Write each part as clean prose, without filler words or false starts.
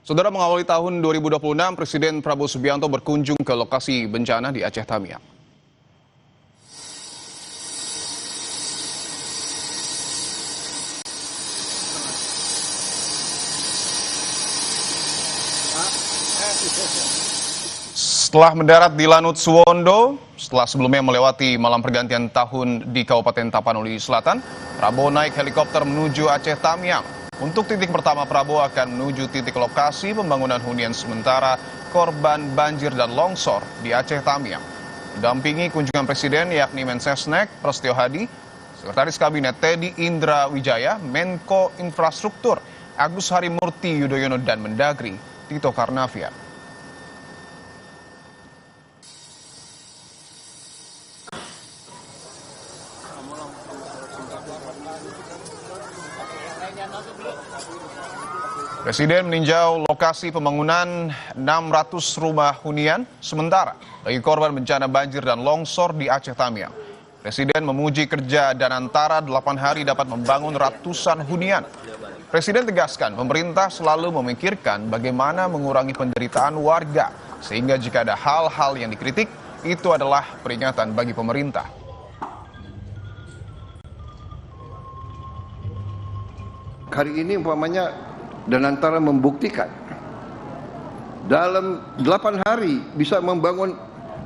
Saudara, mengawali tahun 2026, Presiden Prabowo Subianto berkunjung ke lokasi bencana di Aceh Tamiang. Setelah mendarat di Lanut Suwondo, setelah sebelumnya melewati malam pergantian tahun di Kabupaten Tapanuli Selatan, Prabowo naik helikopter menuju Aceh Tamiang. Untuk titik pertama, Prabowo akan menuju titik lokasi pembangunan hunian sementara korban banjir dan longsor di Aceh Tamiang. Mendampingi kunjungan Presiden yakni Mensesnek Prasetyo Hadi, Sekretaris Kabinet Teddy Indra Wijaya, Menko Infrastruktur Agus Harimurti Yudhoyono, dan Mendagri Tito Karnavian. Presiden meninjau lokasi pembangunan 600 rumah hunian sementara bagi korban bencana banjir dan longsor di Aceh Tamiang. Presiden memuji kerja Danantara 8 hari dapat membangun ratusan hunian. Presiden tegaskan pemerintah selalu memikirkan bagaimana mengurangi penderitaan warga, sehingga jika ada hal-hal yang dikritik, itu adalah peringatan bagi pemerintah. Hari ini umpamanya Danantara membuktikan dalam 8 hari bisa membangun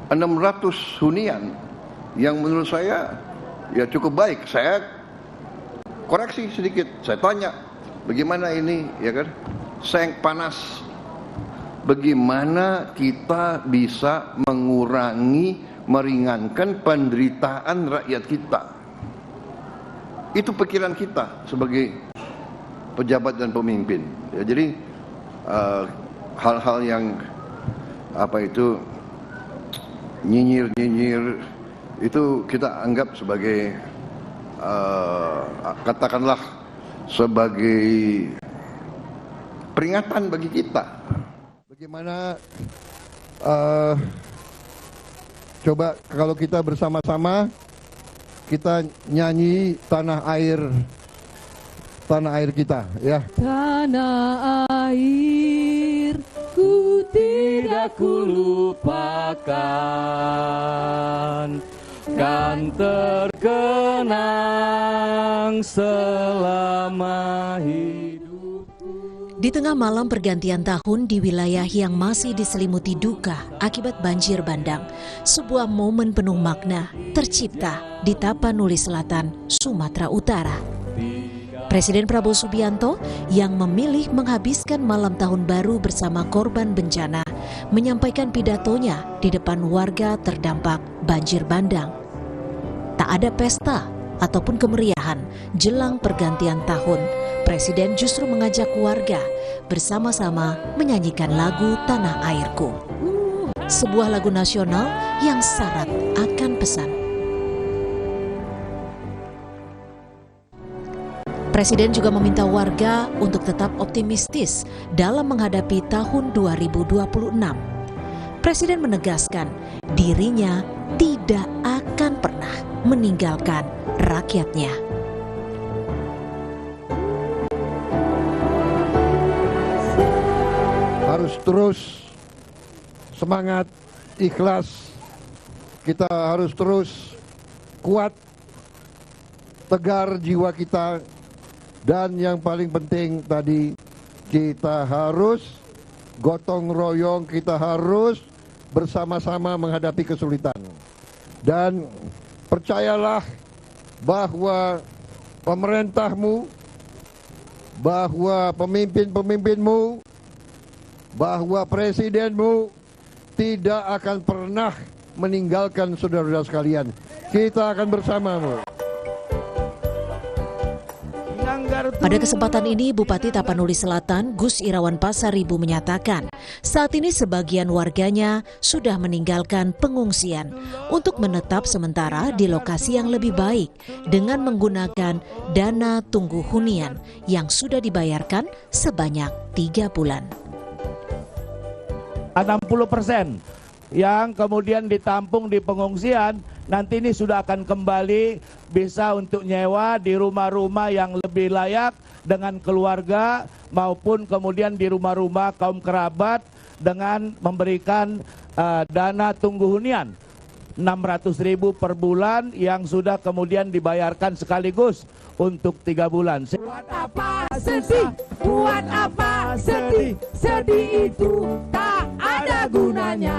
600 hunian yang menurut saya ya cukup baik. Saya koreksi sedikit, saya tanya bagaimana ini ya kan, seng panas, bagaimana kita bisa mengurangi, meringankan penderitaan rakyat kita. Itu pikiran kita sebagai pejabat dan pemimpin. Ya, jadi hal-hal yang nyinyir itu kita anggap sebagai katakanlah sebagai peringatan bagi kita. Bagaimana coba kalau kita bersama-sama kita nyanyi tanah air kita, ya. Tanah air ku tidak kulupakan, kan terkenang selama hidupku. Di tengah malam pergantian tahun di wilayah yang masih diselimuti duka akibat banjir bandang, sebuah momen penuh makna tercipta di Tapanuli Selatan, Sumatera Utara. Presiden Prabowo Subianto yang memilih menghabiskan malam tahun baru bersama korban bencana menyampaikan pidatonya di depan warga terdampak banjir bandang. Tak ada pesta ataupun kemeriahan jelang pergantian tahun. Presiden justru mengajak warga bersama-sama menyanyikan lagu Tanah Airku. Sebuah lagu nasional yang syarat akan pesan. Presiden juga meminta warga untuk tetap optimistis dalam menghadapi tahun 2026. Presiden menegaskan dirinya tidak akan pernah meninggalkan rakyatnya. Harus terus semangat, ikhlas. Kita harus terus kuat, tegar jiwa kita. Dan yang paling penting tadi, kita harus gotong royong, kita harus bersama-sama menghadapi kesulitan. Dan percayalah bahwa pemerintahmu, bahwa pemimpin-pemimpinmu, bahwa presidenmu tidak akan pernah meninggalkan saudara-saudara sekalian. Kita akan bersamamu. Pada kesempatan ini, Bupati Tapanuli Selatan Gus Irawan Pasaribu menyatakan saat ini sebagian warganya sudah meninggalkan pengungsian untuk menetap sementara di lokasi yang lebih baik dengan menggunakan dana tunggu hunian yang sudah dibayarkan sebanyak 3 bulan. 60% yang kemudian ditampung di pengungsian nanti ini sudah akan kembali bisa untuk nyewa di rumah-rumah yang lebih layak dengan keluarga maupun kemudian di rumah-rumah kaum kerabat dengan memberikan dana tunggu hunian 600.000 per bulan yang sudah kemudian dibayarkan sekaligus untuk 3 bulan. Buat apa sedih? Buat apa sedih? Sedih itu tak ada gunanya.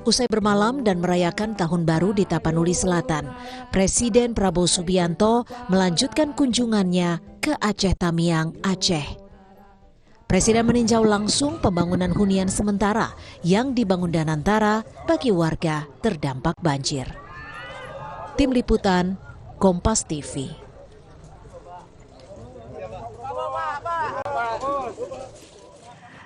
Usai bermalam dan merayakan Tahun Baru di Tapanuli Selatan, Presiden Prabowo Subianto melanjutkan kunjungannya ke Aceh Tamiang, Aceh. Presiden meninjau langsung pembangunan hunian sementara yang dibangun Danantara bagi warga terdampak banjir. Tim Liputan, Kompas TV.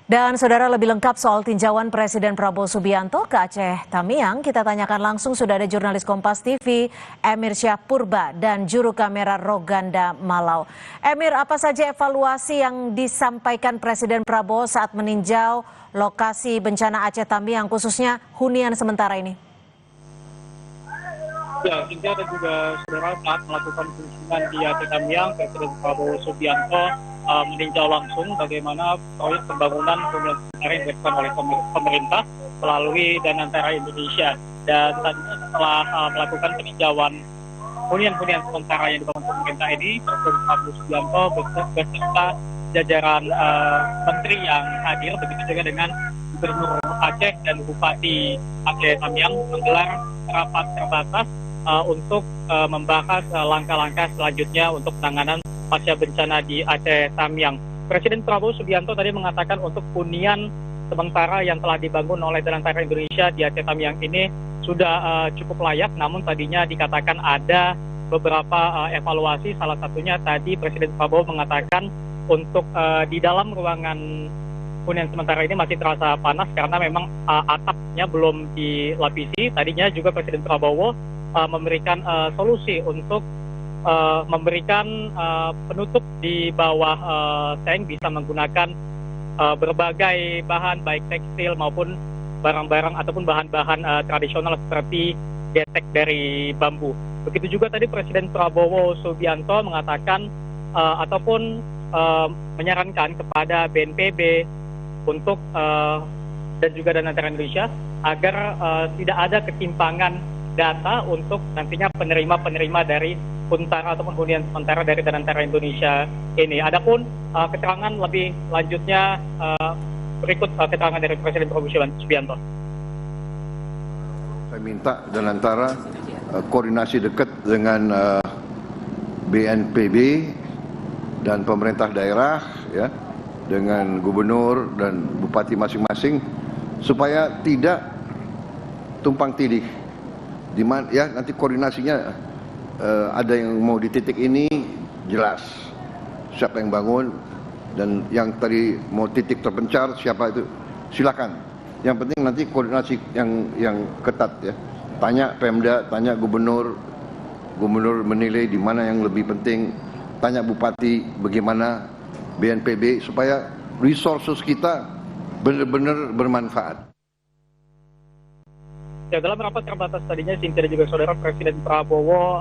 Dan saudara, lebih lengkap soal tinjauan Presiden Prabowo Subianto ke Aceh Tamiang, kita tanyakan langsung, sudah ada jurnalis Kompas TV, Emir Syahpurba dan juru kamera Roganda Malau. Emir, apa saja evaluasi yang disampaikan Presiden Prabowo saat meninjau lokasi bencana Aceh Tamiang, khususnya hunian sementara ini? Ya, Cynthia dan juga saudara, saat melakukan kunjungan di Aceh Tamiang, Presiden Prabowo Subianto meninjau langsung bagaimana proyek pembangunan hunian sementara yang dilakukan oleh pemerintah melalui Danantara Indonesia. Dan tadinya setelah melakukan peninjauan hunian-hunian sementara yang dibangun pemerintah ini, Presiden Prabowo Subianto beserta jajaran menteri yang hadir, begitu juga dengan Gubernur Aceh dan Bupati Aceh Tamiang menggelar rapat terbatas untuk membahas langkah-langkah selanjutnya untuk penanganan pasca bencana di Aceh Tamiang. Presiden Prabowo Subianto tadi mengatakan untuk hunian sementara yang telah dibangun oleh Danantara Indonesia di Aceh Tamiang ini sudah cukup layak, namun tadinya dikatakan ada beberapa evaluasi, salah satunya tadi Presiden Prabowo mengatakan untuk di dalam ruangan hunian sementara ini masih terasa panas karena memang atapnya belum dilapisi. Tadinya juga Presiden Prabowo memberikan solusi untuk memberikan penutup di bawah seng, bisa menggunakan berbagai bahan baik tekstil maupun barang-barang ataupun bahan-bahan tradisional seperti getek dari bambu. Begitu juga tadi Presiden Prabowo Subianto mengatakan ataupun menyarankan kepada BNPB untuk dan juga Danantara Indonesia agar tidak ada ketimpangan data untuk nantinya penerima-penerima dari Huntara ataupun hunian sementara dari Danantara Indonesia ini. Adapun keterangan lebih lanjutnya berikut keterangan dari Presiden Prabowo Subianto. Saya minta Danantara koordinasi dekat dengan BNPB dan pemerintah daerah, ya, dengan gubernur dan bupati masing-masing supaya tidak tumpang tindih. Di mana ya nanti koordinasinya ada yang mau di titik ini jelas siapa yang bangun, dan yang tadi mau titik terpencar siapa itu silakan. Yang penting nanti koordinasi yang ketat, ya. Tanya Pemda, tanya gubernur menilai di mana yang lebih penting, tanya bupati bagaimana, BNPB, supaya resources kita benar-benar bermanfaat. Ya, dalam rapat terbatas tadinya, Cynthia dan juga saudara, Presiden Prabowo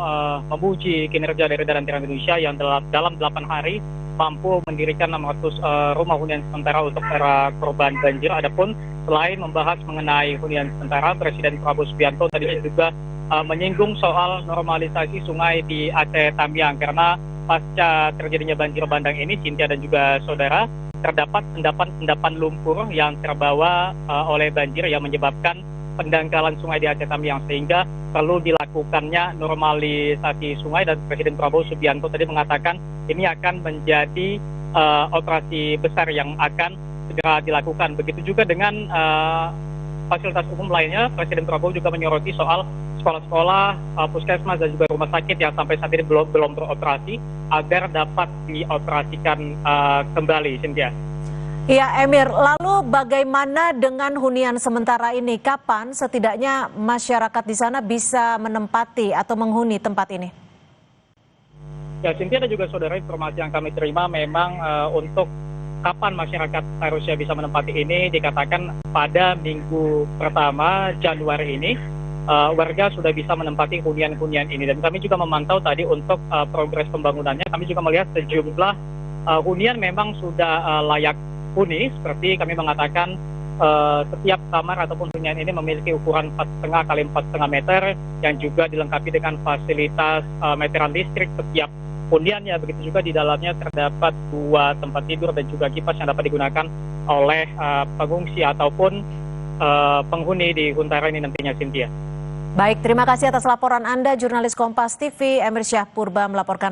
memuji kinerja dari Danantara Indonesia yang dalam 8 hari mampu mendirikan 600 rumah hunian sementara untuk para korban banjir. Adapun selain membahas mengenai hunian sementara, Presiden Prabowo Subianto tadinya juga menyinggung soal normalisasi sungai di Aceh Tamiang, karena pasca terjadinya banjir bandang ini, Cynthia dan juga saudara, terdapat endapan lumpur yang terbawa oleh banjir yang menyebabkan pendangkalan sungai di Aceh Tamiang, sehingga perlu dilakukannya normalisasi sungai. Dan Presiden Prabowo Subianto tadi mengatakan ini akan menjadi operasi besar yang akan segera dilakukan. Begitu juga dengan fasilitas umum lainnya, Presiden Prabowo juga menyoroti soal sekolah-sekolah, puskesmas dan juga rumah sakit yang sampai saat ini belum beroperasi agar dapat dioperasikan kembali, Cynthia. Iya, Emir, lalu bagaimana dengan hunian sementara ini? Kapan setidaknya masyarakat di sana bisa menempati atau menghuni tempat ini? Ya, Cynthia dan juga saudara, informasi yang kami terima memang untuk kapan masyarakat harusnya bisa menempati ini dikatakan pada minggu pertama Januari ini warga sudah bisa menempati hunian-hunian ini. Dan kami juga memantau tadi untuk progres pembangunannya, kami juga melihat sejumlah hunian memang sudah layak huni, seperti kami mengatakan setiap kamar ataupun hunian ini memiliki ukuran 4,5 kali 4,5 meter yang juga dilengkapi dengan fasilitas meteran listrik setiap huniannya. Begitu juga di dalamnya terdapat 2 tempat tidur dan juga kipas yang dapat digunakan oleh pengungsi ataupun penghuni di Huntara ini nantinya, Cynthia. Baik, terima kasih atas laporan Anda, jurnalis Kompas TV Emir Syahpurba melaporkan